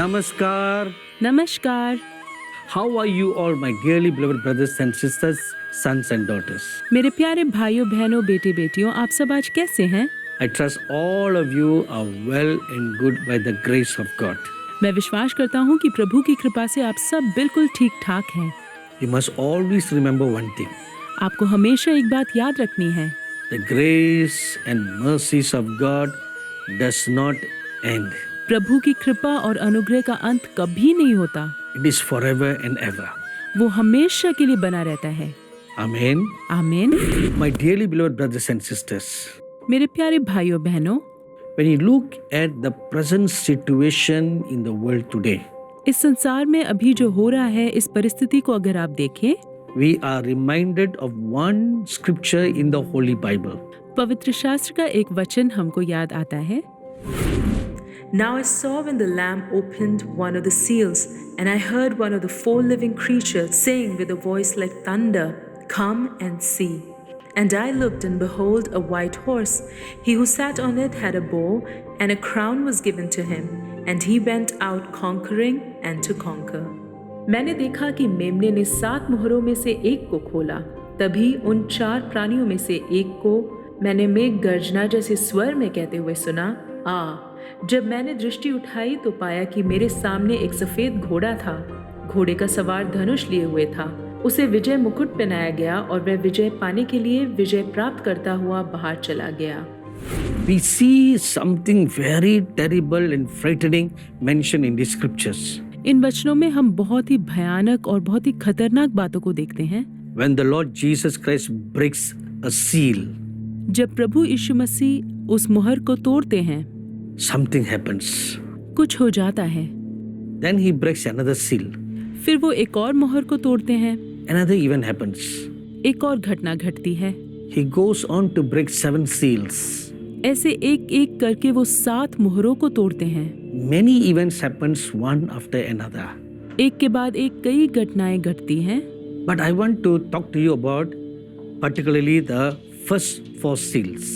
Namaskar. नमस्कार। How are you all, my dearly beloved brothers and sisters, sons and daughters? मेरे प्यारे भाइयों बहनों बेटे बेटियों, आप सब आज कैसे हैं? I trust all of you are well and good by the grace of God. मैं विश्वास करता हूँ कि प्रभु की कृपा से आप सब बिल्कुल ठीक ठाक हैं। You must always remember one thing. आपको हमेशा एक बात याद रखनी है, The grace and mercies of God does not end. प्रभु की कृपा और अनुग्रह का अंत कभी नहीं होता, It is forever and ever. वो हमेशा के लिए बना रहता है। Amen. आमीन। My dearly beloved brothers and sisters, मेरे प्यारे भाइयों बहनों, when you look at the present situation in the world today, इस संसार में अभी जो हो रहा है, इस परिस्थिति को अगर आप देखें, we are reminded of one scripture in the Holy Bible. पवित्र शास्त्र का एक वचन हमको याद आता है। Now I saw when the Lamb opened one of the seals, and I heard one of the four living creatures saying with a voice like thunder, "Come and see." And I looked, and behold, a white horse. He who sat on it had a bow, and a crown was given to him, and he went out conquering and to conquer. मैंने देखा कि मेमने ने 7 मोहरों में से एक को खोला। तभी उन 4 प्राणियों में से एक को मैंने मेघ गर्जना जैसे स्वर में कहते हुए सुना, आ। जब मैंने दृष्टि उठाई तो पाया कि मेरे सामने एक सफेद घोड़ा था। घोड़े का सवार धनुष लिए हुए था। उसे विजय मुकुट पहनाया गया और वह विजय पाने के लिए विजय प्राप्त करता हुआ बाहर चला गया। We see something very terrible and frightening mentioned in the scriptures. इन वचनों में हम बहुत ही भयानक और बहुत ही खतरनाक बातों को देखते हैं। When the Lord Jesus Christ breaks a seal, जब प्रभु यीशु मसीह उस मोहर को तोड़ते हैं, something happens. कुछ हो जाता है। Then he breaks another seal. फिर वो एक और मोहर को तोड़ते हैं, Another event happens. एक और घटना घटती है। He goes on to break 7 seals. ऐसे एक एक करके वो 7 मोहरों को तोड़ते हैं। Many events happens one after another. एक के बाद एक कई घटनाएं घटती हैं। But I want to talk to you about particularly the first 4 seals.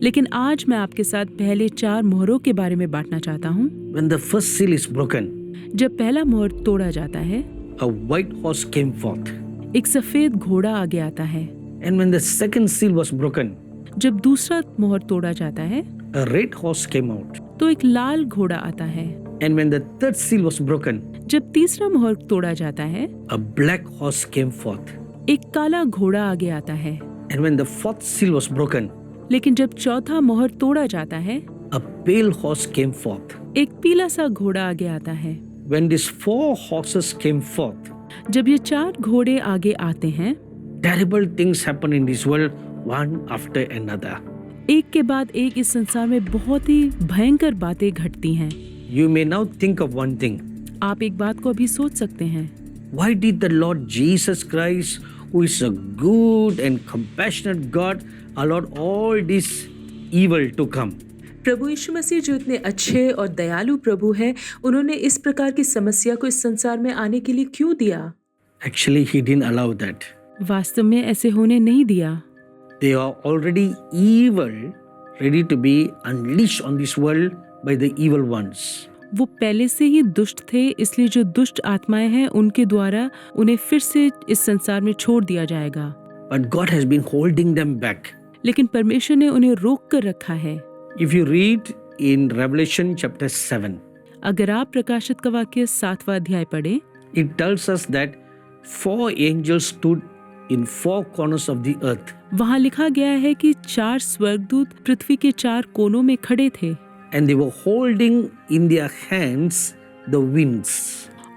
लेकिन आज मैं आपके साथ पहले 4 मोहरों के बारे में बांटना चाहता हूँ। When the first seal is broken, जब पहला मोहर तोड़ा जाता है, a white horse came forth. एक सफेद घोड़ा आगे आता है। And when the second seal was broken, जब दूसरा मोहर तोड़ा जाता है, a red horse came out. तो एक लाल घोड़ा आता है। And when the third seal was broken, जब तीसरा मोहर तोड़ा जाता है, a black horse came forth. एक काला घोड़ा आगे आता है। And when the fourth seal was broken, लेकिन जब चौथा मोहर तोड़ा जाता है, a pale horse came forth. एक पीला सा घोड़ा आगे आता है। When these 4 horses came forth, जब ये 4 घोड़े आगे आते हैं, terrible things happen in this world one after another. एक के बाद एक इस संसार में बहुत ही भयंकर बातें घटती हैं। You may now think of one thing. आप एक बात को अभी सोच सकते हैं, Why did the Lord Jesus Christ, who is a good and compassionate God, allow all this evil to come? प्रभु यीशु मसीह जो इतने अच्छे और दयालु प्रभु हैं, उन्होंने इस प्रकार की समस्या को इस संसार में आने के लिए क्यों दिया? Actually, He didn't allow that. वास्तव में ऐसे होने नहीं दिया। They are already evil, ready to be unleashed on this world by the evil ones. वो पहले से ही दुष्ट थे, इसलिए जो दुष्ट आत्माएं हैं उनके द्वारा उन्हें फिर से इस संसार में छोड़ दिया जाएगा। But God has been holding them back. लेकिन परमेश्वर ने उन्हें रोक कर रखा है। If you read in Revelation chapter 7, अगर आप प्रकाशित का वाक्य 7वां अध्याय पढ़ें, it tells us that 4 angels stood in 4 corners of the earth. वहाँ लिखा गया है कि 4 स्वर्गदूत पृथ्वी के 4 कोनों में खड़े थे And they were holding in their hands the winds.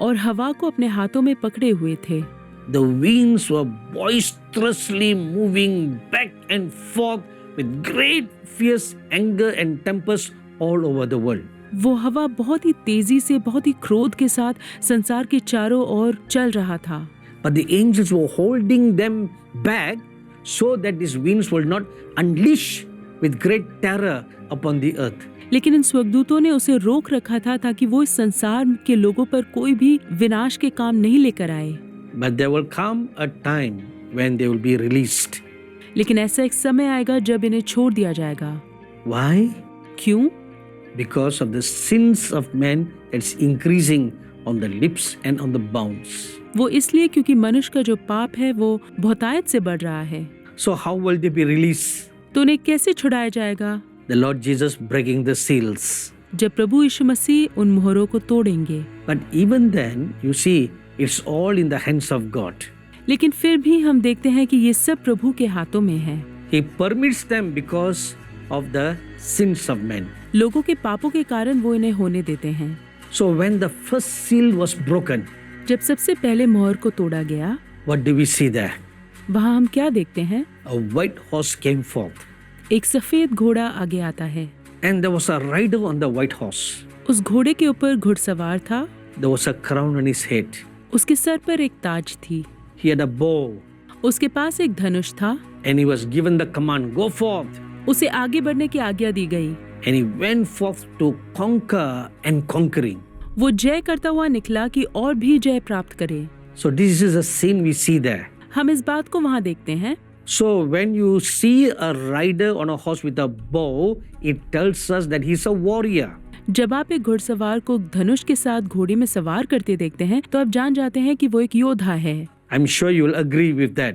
और हवा को अपने हाथों में पकड़े हुए थे। The winds were boisterously moving back and forth with great fierce anger and tempest all over the world. वो हवा बहुत ही तेजी से, बहुत ही क्रोध के साथ संसार के चारों ओर चल रहा था। But the angels were holding them back so that these winds will not unleash with great terror upon the earth. लेकिन इन स्वर्गदूतों ने उसे रोक रखा था ताकि वो इस संसार के लोगों पर कोई भी विनाश के काम नहीं लेकर आए। But there will come a time when they will be released. लेकिन ऐसा एक समय आएगा जब इन्हें छोड़ दिया जाएगा। Why? क्यों? because of the sins of men that's increasing on the lips and on the bounds. वो इसलिए क्योंकि मनुष्य का जो पाप है वो बहुतायत से बढ़ रहा है। So how will they be released? तो उन्हें कैसे छुड़ाया जाएगा? The Lord Jesus breaking the seals. जब प्रभु यीशु मसीह उन मोहरों को तोड़ेंगे। But even then, you see, it's all in the hands of God. लेकिन फिर भी हम देखते हैं कि ये सब प्रभु के हाथों में है। He permits them because of the sins of men. लोगों के पापों के कारण वो इन्हें होने देते हैं। So when the first seal was broken, जब सबसे पहले मोहर को तोड़ा गया, what do we see there? वहाँ हम क्या देखते हैं? A white horse came forth, एक सफेद घोड़ा आगे आता है। and there was a rider on the white horse. उस घोड़े के ऊपर घुड़सवार था। There was a crown on his head. उसके सर पर एक ताज थी। He had a bow, उसके पास एक धनुष था। and he was given the command, "Go forth." उसे आगे बढ़ने की आज्ञा दी गई। And he went forth to conquer and conquering. वो जय करता हुआ निकला कि और भी जय प्राप्त करे। So this is a scene we see there. हम इस बात को वहाँ देखते हैं। So when you see a rider on a horse with a bow, it tells us that he's a warrior. जब आप एक घुड़सवार को धनुष के साथ घोड़े में सवार करते देखते हैं तो आप जान जाते हैं कि वो एक योद्धा है। I'm sure you will agree with that.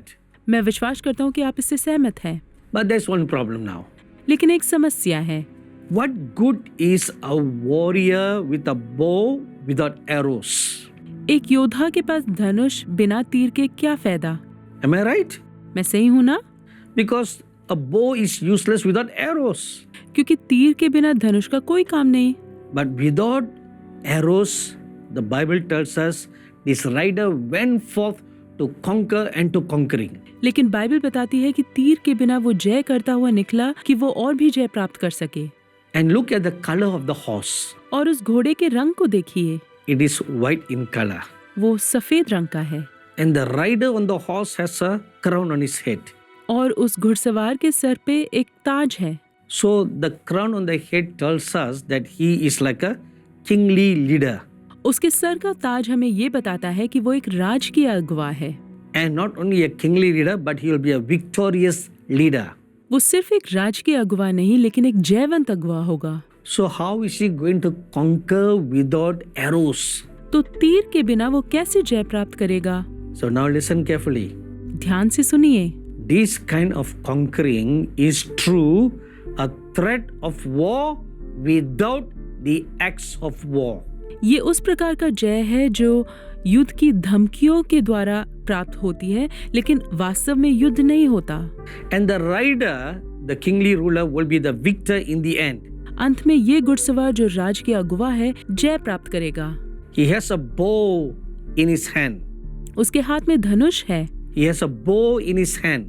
मैं विश्वास करता हूँ कि आप इससे सहमत हैं। But there's one problem now. लेकिन एक समस्या है। What good is a warrior with a bow without arrows? एक योद्धा के पास धनुष बिना तीर के क्या फायदा? Am I right? मैं सही हूँ ना? Because a bow is useless without arrows. क्योंकि तीर के बिना धनुष का कोई काम नहीं। But without arrows, the Bible tells us this rider went forth to conquer and to conquering. लेकिन बाइबल बताती है कि तीर के बिना वो जय करता हुआ निकला कि वो और भी जय प्राप्त कर सके। And look at the color of the horse. और उस घोड़े के रंग को देखिए। It is white in color. वो सफेद रंग का है। And the rider on the horse has a crown on his head. और उस घुड़सवार के सर पे एक ताज है। So the crown on the head tells us that he is like a kingly leader. उसके सर का ताज हमें ये बताता है कि वो एक राजकीय अगुवा है। And not only a kingly leader, but he will be a victorious leader. वो सिर्फ एक राजकीय अगुवा नहीं लेकिन एक जयवंत अगुवा होगा। So how is he going to conquer without arrows? तो तीर के बिना वो कैसे जय प्राप्त करेगा? So now listen carefully. ध्यान से सुनिए। This kind of conquering is true a threat of war without the acts of war. ये उस प्रकार का जय है जो युद्ध की धमकियों के द्वारा प्राप्त होती है लेकिन वास्तव में युद्ध नहीं होता। And the rider, the kingly ruler, will be the victor in the end. अंत में ये घुड़सवार जो राज के अगुवा है जय प्राप्त करेगा। He has a bow in his hand. उसके हाथ में धनुष है। He has a bow in his hand.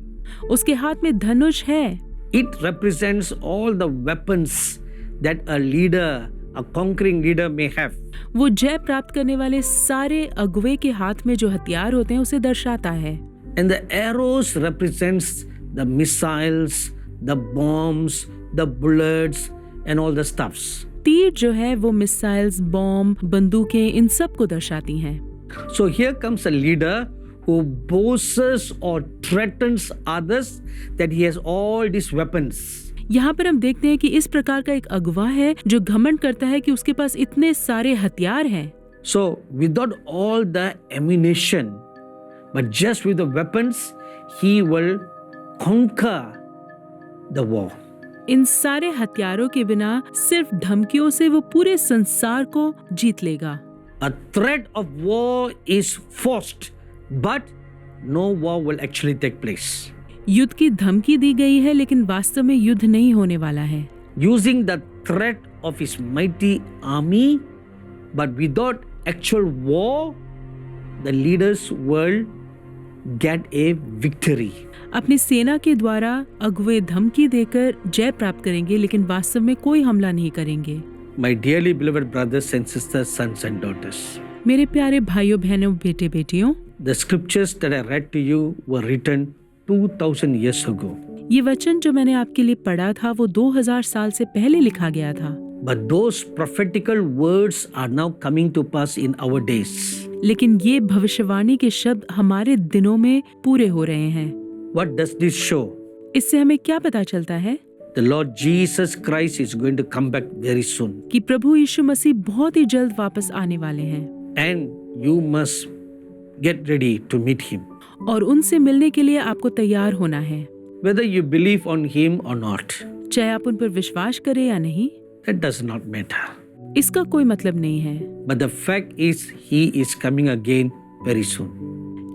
उसके हाथ में धनुष है। It represents all the weapons that a leader, a conquering leader may have. वो जय प्राप्त करने वाले सारे अगुवे के हाथ में जो हथियार होते हैं उसे दर्शाता है। And the arrows represents the missiles, the bombs, the bullets and all the stuffs. तीर जो है वो मिसाइल्स, बॉम्ब, बंदूकें इन सब को दर्शाती हैं। So here comes a leader who boasts or threatens others that he has all these weapons. यहाँ पर हम देखते हैं कि इस प्रकार का एक अगुवा है जो घमंड करता है कि उसके पास इतने सारे हथियार हैं। So without all the ammunition, but just with the weapons, he will conquer the war. इन सारे हथियारों के बिना सिर्फ धमकियों से वो पूरे संसार को जीत लेगा। A threat of war is forced, but no war will actually take place. युद्ध की धमकी दी गई है लेकिन वास्तव में युद्ध नहीं होने वाला है। Using the threat of his mighty army, but without actual war, the leaders will get a victory. अपनी सेना के द्वारा अगुवे धमकी देकर जय प्राप्त करेंगे लेकिन वास्तव में कोई हमला नहीं करेंगे। My dearly beloved brothers and sisters, sons and daughters, मेरे प्यारे भाइयों बहनों बेटे बेटियों, the scriptures that I read to you were written 2000 years ago. ये वचन जो मैंने आपके लिए पढ़ा था वो 2000 साल से पहले लिखा गया था। But those prophetical words are now coming to pass in our days. लेकिन ये भविष्यवाणी के शब्द हमारे दिनों में पूरे हो रहे हैं। What does this show? इससे हमें क्या पता चलता है? the Lord Jesus Christ is going to come back very soon. कि प्रभु यीशु मसीह बहुत ही जल्द वापस आने वाले हैं And you must get ready to meet him. और उनसे मिलने के लिए आपको तैयार होना है, Whether you believe on him or not, चाहे आप उन पर विश्वास करें या नहीं, that does not matter. इसका कोई मतलब नहीं है। But the fact is, he is coming again very soon.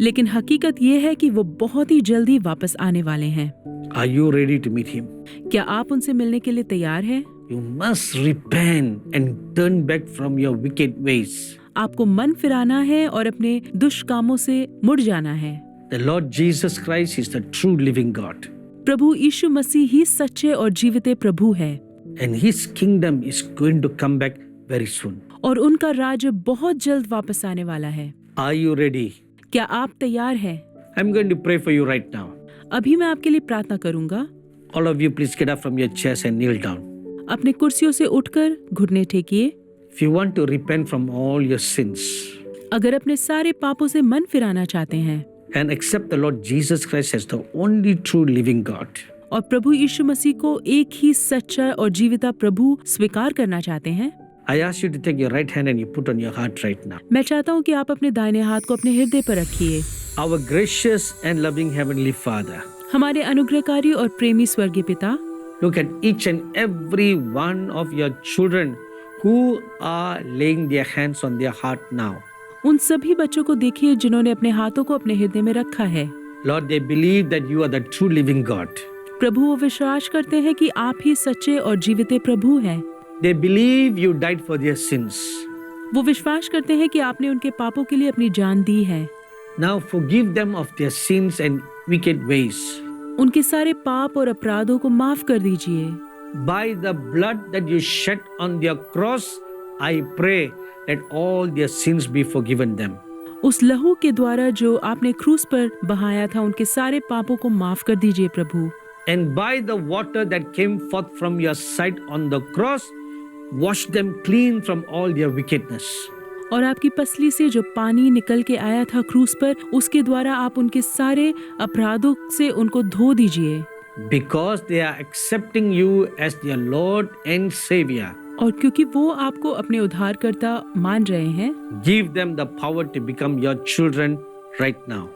लेकिन हकीकत ये है कि वो बहुत ही जल्दी वापस आने वाले हैं। Are you ready to meet him? क्या आप उनसे मिलने के लिए तैयार हैं? You must repent and turn back from your wicked ways. आपको मन फिराना है और अपने दुष्कामों से मुड़ जाना है। The Lord Jesus Christ is the true living God. प्रभु यीशु मसीह ही सच्चे और जीवित प्रभु है And his kingdom is going to come back very soon. और उनका राज्य बहुत जल्द वापस आने वाला है। Are you ready? क्या आप तैयार हैं? I'm going to pray for you right now. अभी मैं आपके लिए प्रार्थना करूंगा। All of you, please get up from your chairs and kneel down. अपने कुर्सियों से उठकर घुटने टेकिए। If you want to repent from all your sins अगर अपने सारे पापों से मन फिराना चाहते हैं and accept the Lord Jesus Christ as the only true living God, और प्रभु यीशु मसीह को एक ही सच्चा और जीविता प्रभु स्वीकार करना चाहते हैं, I ask you to take your right hand and you put on your heart right now. मैं चाहता हूँ कि आप अपने दाहिने हाथ को अपने हृदय पर रखिए। Our gracious and loving Heavenly Father, हमारे अनुग्रहकारी और प्रेमी स्वर्गीय पिता, look at each and every one of your children who are laying their hands on their heart now. उन सभी बच्चों को देखिए जिन्होंने अपने हाथों को अपने हृदय में रखा है। Lord, they believe that you are the true living God. प्रभु वो विश्वास करते हैं कि आप ही सच्चे और जीवित प्रभु हैं। They believe you died for their sins. वो विश्वास करते हैं कि आपने उनके पापों के लिए अपनी जान दी है। Now forgive them of their sins and wicked ways. उनके सारे पाप और अपराधों को माफ कर दीजिए। By the blood that you shed on their cross, I pray that all their sins be forgiven them. उस लहू के द्वारा जो आपने क्रूस पर बहाया था, उनके सारे पापों को माफ कर दीजिए प्रभु। And by the water that came forth from your side on the cross, wash them clean from all their wickedness. और आपकी पसली से जो पानी निकल के आया था क्रूस पर, उसके द्वारा आप उनके सारे अपराधों से उनको धो दीजिए। Because they are accepting you as their Lord and Savior, और क्योंकि वो आपको अपने उद्धारकर्ता मान रहे हैं, give them the power to become your children right now.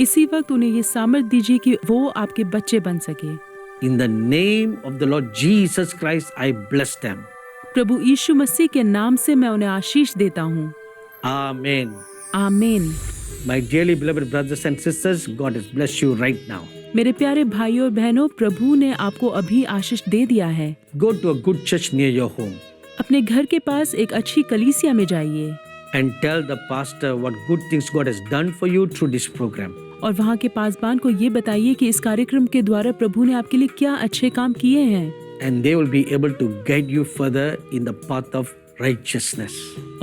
इसी वक्त उन्हें ये सामर्थ्य दीजिए कि वो आपके बच्चे बन सके। In the name of the Lord Jesus Christ, I bless them. प्रभु यीशु मसीह के नाम से मैं उन्हें आशीष देता हूँ। Amen. आमीन। My dearly beloved brothers and sisters, God has blessed you right now. मेरे प्यारे भाइयों और बहनों, प्रभु ने आपको अभी आशीष दे दिया है। Go to a good church near your home अपने घर के पास एक अच्छी कलीसिया में जाइए and tell the pastor what good things God has done for you through this program. और वहाँ के पासबान को ये बताइए कि इस कार्यक्रम के द्वारा प्रभु ने आपके लिए क्या अच्छे काम किए हैं। And they will be able to guide you further in the path of righteousness.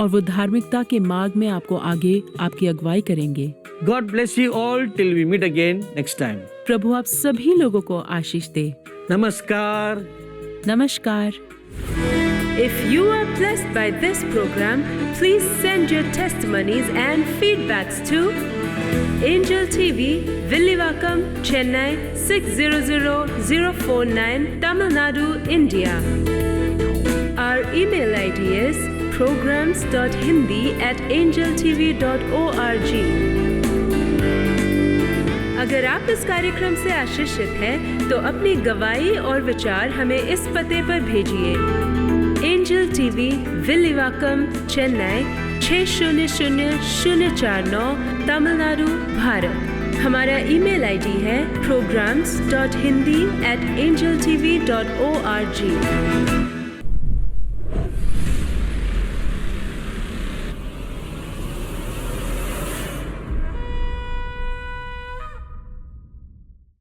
और वो धार्मिकता के मार्ग में आपको आगे आपकी अगुवाई करेंगे। God bless you all till we meet again next time. प्रभु आप सभी लोगों को आशीष दे। Namaskar. नमस्कार। If you are blessed by this program, please send your testimonies and feedbacks to Angel TV, Villivakkam, Chennai 600049, Tamil Nadu, India. Our email ID is programs.hindi@angeltv.org. अगर आप इस कार्यक्रम से आशीषित हैं, तो अपनी गवाही और विचार हमें इस पते पर भेजिए। Angel TV, Villivakkam, Chennai 600049, Tamil Nadu, Bharat. हमारा ईमेल आईडी है programs.hindi@angeltv.org।